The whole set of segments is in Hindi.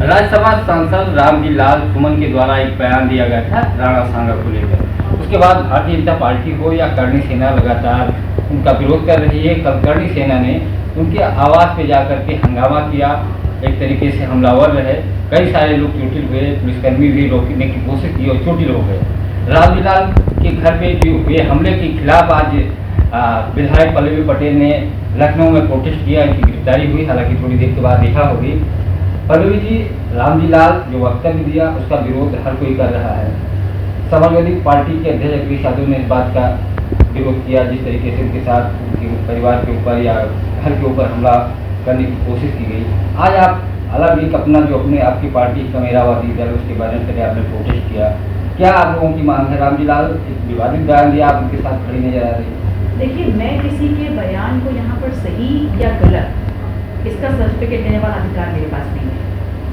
राज्यसभा सांसद रामजी लाल सुमन के द्वारा एक बयान दिया गया था राणा सांगा को लेकर। उसके बाद भारतीय जनता पार्टी हो या करणी सेना लगातार उनका विरोध कर रही है। कल करणी सेना ने उनके आवास पे जाकर के हंगामा किया, एक तरीके से हमलावर रहे। कई सारे लोग चोटिल हुए, पुलिसकर्मी भी रोकने की कोशिश की और चोटिल हो गए। रामजी लाल के घर पे जो हुए हमले के खिलाफ आज विधायक पल्लवी पटेल ने लखनऊ में प्रोटेस्ट किया, इनकी गिरफ्तारी हुई। हालांकि थोड़ी देर के बाद देखा होगी पल्लवी जी, रामजी लाल जो वक्तव्य दिया उसका विरोध हर कोई कर रहा है। समाजवादी पार्टी के अध्यक्ष अखिलेश यादव ने इस बात का विरोध किया, जिस तरीके से उनके साथ उनके परिवार के ऊपर या घर के ऊपर हमला करने की कोशिश की गई। आज आप अलग एक अपना जो अपने आपकी पार्टी का मेरावादी दल उसके बारे में आपने प्रोटेस्ट किया, क्या आप लोगों की मांग है? रामजी लाल एक विवादित बयान दिया, आप उनके साथ खड़ी नजर आ रही है। देखिए, मैं किसी के बयान को यहाँ पर सही या गलत इसका सर्टिफिकेट देने वाला अधिकार मेरे पास नहीं है।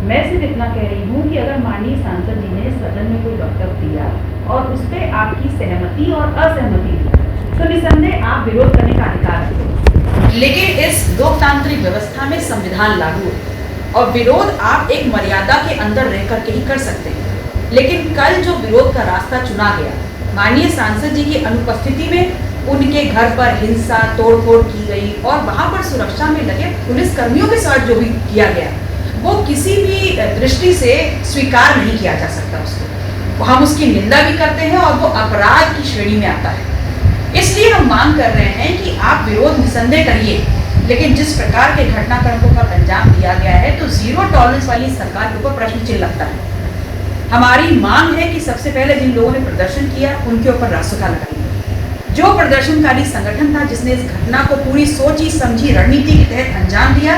मैं सिर्फ इतना कह रही हूँ कि अगर माननीय सांसद जी ने सदन में कोई वक्तव्य दिया और उस पर आपकी सहमति और असहमति थी तो निसंदेह आप विरोध करने का अधिकार है। लेकिन इस लोकतांत्रिक व्यवस्था में संविधान लागू है और विरोध आप एक मर्यादा के अंदर रह करके ही कर सकते हैं। लेकिन कल जो विरोध का रास्ता चुना गया, माननीय सांसद जी की अनुपस्थिति में उनके घर पर हिंसा तोड़फोड़ की गई और वहां पर सुरक्षा में लगे पुलिस कर्मियों के साथ जो भी किया गया वो किसी भी दृष्टि से स्वीकार नहीं किया जा सकता। उसको हम उसकी निंदा भी करते हैं और वो अपराध की श्रेणी में आता है। इसलिए हम मांग कर रहे हैं कि आप विरोध निसंदेह करिए, लेकिन जिस प्रकार के घटनाक्रमों का अंजाम दिया गया है तो जीरो टॉलरेंस वाली सरकार के ऊपर प्रश्न चिन्ह लगता है। हमारी मांग है कि सबसे पहले जिन लोगों ने प्रदर्शन किया उनके ऊपर रासुका लगाई। जो प्रदर्शनकारी संगठन था जिसने इस घटना को पूरी सोची समझी रणनीति के तहत अंजाम दिया,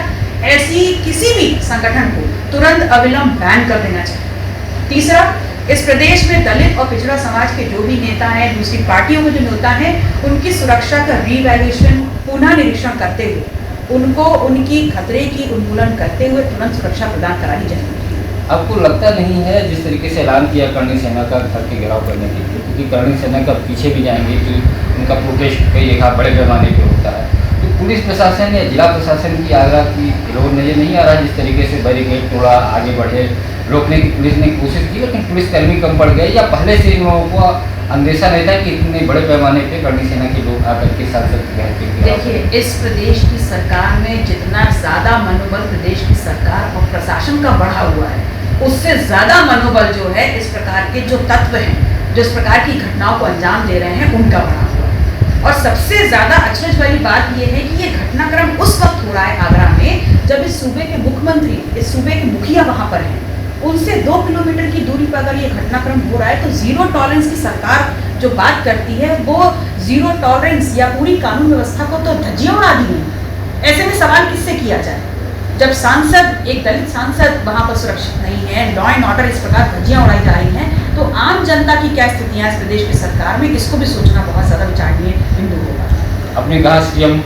ऐसी किसी भी संगठन को तुरंत अविलंब बैन कर देना चाहिए। तीसरा, इस प्रदेश में दलित और पिछड़ा समाज के जो भी नेता हैं, दूसरी पार्टियों के जो नेता हैं, उनकी सुरक्षा का रीवैल्यूएशन पुनः निरीक्षण करते हुए उनको उनकी खतरे की उन्मूलन करते हुए तुरंत सुरक्षा प्रदान करानी चाहिए। आपको लगता नहीं है जिस तरीके से ऐलान किया करणी सेना का घर के घेराव करने के लिए, क्योंकि करणी सेना का पीछे भी जाएंगे कि उनका प्रोटेस्ट कई जगह बड़े पैमाने पर होता है, तो पुलिस प्रशासन या जिला प्रशासन की आगरा की रोड नजर नहीं आ रहा जिस तरीके से बैरिकेड तोड़ा, आगे बढ़े, रोकने की पुलिस ने कोशिश की, लेकिन पुलिसकर्मी कम पड़ गए, या पहले से इन लोगों को अंदेशा नहीं था कि इतने बड़े पैमाने पे करणी सेना के लोग आकर के सांसद के घर पे? देखिए, इस प्रदेश की सरकार में जितना ज़्यादा मनोबल प्रदेश की सरकार और प्रशासन का बढ़ा हुआ है, उससे ज़्यादा मनोबल जो है इस प्रकार के जो तत्व हैं, जो इस प्रकार की घटनाओं को अंजाम दे रहे हैं, उनका बढ़ा हुआ है। और सबसे ज़्यादा अचरज वाली बात यह है कि ये घटनाक्रम उस वक्त हो रहा है आगरा में जब इस सूबे के मुख्यमंत्री, इस सूबे के मुखिया वहाँ पर हैं। उनसे 2 किलोमीटर की दूरी पर अगर ये घटनाक्रम हो रहा है तो जीरो टॉलरेंस की सरकार जो बात करती है वो जीरो टॉलरेंस या पूरी कानून व्यवस्था को तो धज्जियां उड़ा दी है। ऐसे में सवाल किससे किया जाए जब सांसद, एक दलित सांसद वहां पर सुरक्षित नहीं है, लॉ एंड ऑर्डर इस प्रकार धज्जियां उड़ाई जा रही हैं, तो आम जनता की क्या स्थितियां इस प्रदेश की सरकार में, इसको भी सोचना बहुत ज्यादा विचारणीय बिंदु होगा। अपने कहा सीएम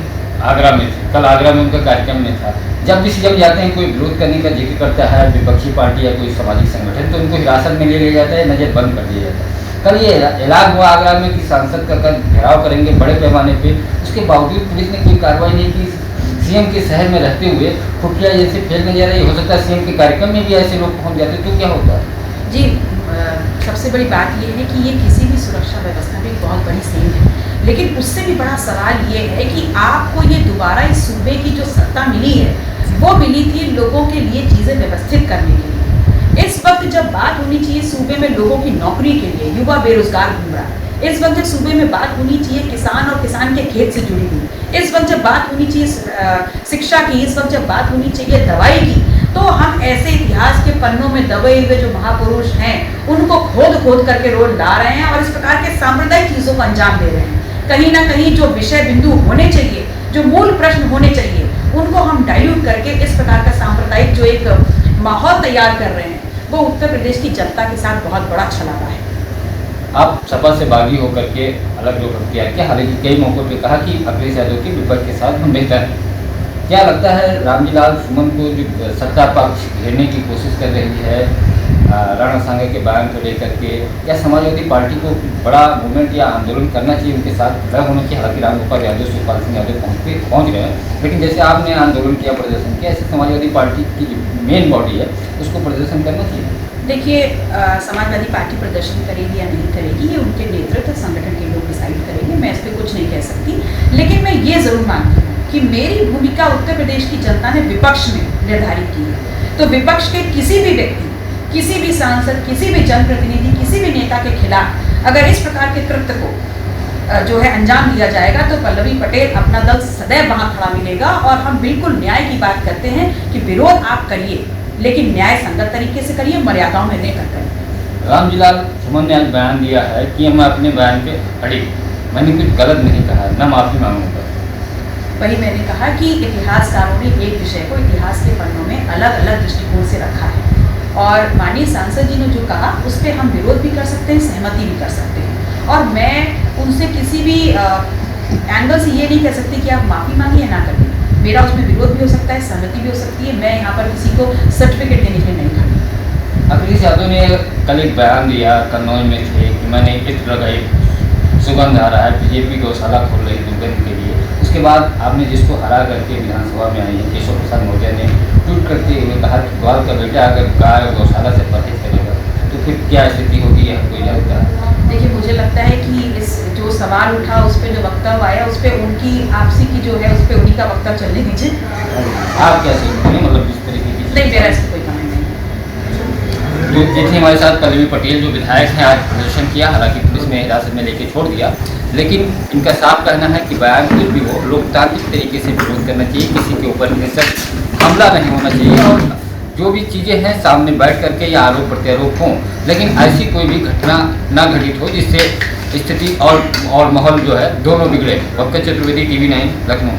आगरा में थे, कल आगरा में उनका कार्यक्रम में था। जब भी सीएम जाते हैं कोई विरोध करने का जिक्र करता है विपक्षी पार्टी या कोई सामाजिक संगठन, तो उनको हिरासत में ले लिया जाता है, नजर बंद कर दिया जाता है। कल ये ऐलान हुआ आगरा में कि सांसद का कल घेराव करेंगे बड़े पैमाने पे, उसके बावजूद पुलिस ने कोई कार्रवाई नहीं की। सीएम के शहर में रहते हुए खुफिया जैसे फैलने जा रही, हो सकता है सीएम के कार्यक्रम में भी ऐसे लोग पहुँच जाते, तो क्या होता है? जी, सबसे बड़ी बात यह है कि ये किसी भी सुरक्षा व्यवस्था में बहुत बड़ी सेंध है, लेकिन उससे भी बड़ा सवाल ये है कि आपको ये दोबारा इस सूबे की जो सत्ता मिली है वो मिली थी लोगों के लिए चीज़ें व्यवस्थित करने के लिए। इस वक्त जब बात होनी चाहिए सूबे में लोगों की नौकरी के लिए, युवा बेरोजगार घूम रहा है, इस वक्त जब सूबे में बात होनी चाहिए किसान और किसान के खेत से जुड़ी हुई, इस वक्त जब बात होनी चाहिए शिक्षा की, इस वक्त जब बात होनी चाहिए दवाई की, तो हम ऐसे इतिहास के पन्नों में दबे हुए जो महापुरुष हैं उनको खोद खोद करके रोड ला रहे हैं और इस प्रकार के सांप्रदायिक चीज़ों को अंजाम दे रहे हैं। कहीं ना कहीं जो विषय बिंदु होने चाहिए, जो मूल प्रश्न होने चाहिए, उनको हम डाइल्यूट करके इस प्रकार का सांप्रदायिक जो एक माहौल तैयार कर रहे हैं, वो उत्तर प्रदेश की जनता के साथ बहुत बड़ा छलावा है। आप सपा से बागी होकर के अलग जो किया क्या, हालांकि कई मौकों पे कहा कि अखिलेश यादव के विपक्ष के साथ हम बेहतर हैं, क्या लगता है रामजी लाल सुमन को जो सत्ता पक्ष घेरने की कोशिश कर रही है राणा सांगा के बयान को लेकर के, क्या समाजवादी पार्टी को बड़ा मूवमेंट या आंदोलन करना चाहिए, उनके साथ खड़ा होना चाहिए? हालांकि रामगोपाल यादव, शिवपाल सिंह यादव पहुँच गए हैं, लेकिन जैसे आपने आंदोलन किया, प्रदर्शन किया, ऐसे समाजवादी पार्टी की जो मेन बॉडी है उसको प्रदर्शन करना चाहिए? देखिए, समाजवादी पार्टी प्रदर्शन करेगी या नहीं करेगी, ये उनके नेतृत्व संगठन के लोग डिसाइड करेंगे, मैं इस पर कुछ नहीं कह सकती। लेकिन मैं ये ज़रूर मानती हूँ कि मेरी भूमिका उत्तर प्रदेश की जनता ने विपक्ष में निर्धारित की है। तो विपक्ष के किसी भी व्यक्ति, किसी भी सांसद, किसी भी जनप्रतिनिधि, किसी भी नेता के खिलाफ अगर इस प्रकार के कृत्य को जो है अंजाम दिया जाएगा, तो पल्लवी पटेल अपना दल सदैव वहाँ खड़ा मिलेगा। और हम बिल्कुल न्याय की बात करते हैं कि विरोध आप करिए, लेकिन न्याय संगत तरीके से करिए, मर्यादाओं में रहकर करिए। रामजीलाल सुमन ने आज बयान दिया है कि मैं अपने बयान पे अड़ी, मैंने कुछ गलत नहीं कहा, मैं माफ़ी मांगूंगा। वही मैंने कहा कि इतिहासकारों ने एक विषय को इतिहास के पन्नों में अलग अलग दृष्टिकोण से रखा है, और माननीय सांसद जी ने जो कहा उस पर हम विरोध भी कर सकते हैं, सहमति भी कर सकते हैं। और मैं उनसे किसी भी एंगल से ये नहीं कह सकती कि आप माफ़ी मांगिए या ना करिए। मेरा उसमें विरोध भी हो सकता है, सहमति भी हो सकती है। मैं यहाँ पर किसी को सर्टिफिकेट देने के लिए नहीं खड़ी। अखिलेश यादव ने कल एक बयान दिया, कन्नौज में थे, कि मैंने इत्र लगाई, सुगंध आ रहा है, बीजेपी गौशाला खोल रही दुर्गंध के लिए। उसके बाद आपने जिसको हरा करके विधानसभा में आई है, केशव प्रसाद मौर्य ने ट्वीट करते हुए कहा कि ग्वाल का बेटा अगर गाय गौशाला से परहेज करेगा तो फिर क्या स्थिति होगी, यह कोई जानता है? देखिए, मुझे लगता है कि इस जो सवाल उठा उस पर जो वक्तव्य आया उस पर उनकी आपसी की जो है उस पर उन्हीं का वक्तव्य चलने दीजिए। आप क्या सोचते हैं, मतलब इस तरीके की? नहीं, मेरा इसमें कोई कमेंट नहीं। जो थे हमारे साथ पल्लवी पटेल जो विधायक हैं, आज प्रदर्शन किया, हालांकि पुलिस ने हिरासत में लेके छोड़ दिया, लेकिन इनका साफ कहना है कि बयान कुछ भी हो, लोकतांत्रिक तरीके से विरोध करना चाहिए, किसी के ऊपर हिंसक हमला नहीं होना चाहिए, और जो भी चीज़ें हैं सामने बैठ करके या आरोप प्रत्यारोप हों, लेकिन ऐसी कोई भी घटना ना घटित हो जिससे स्थिति और माहौल जो है दोनों बिगड़े। पंकज चतुर्वेदी, TV9, लखनऊ।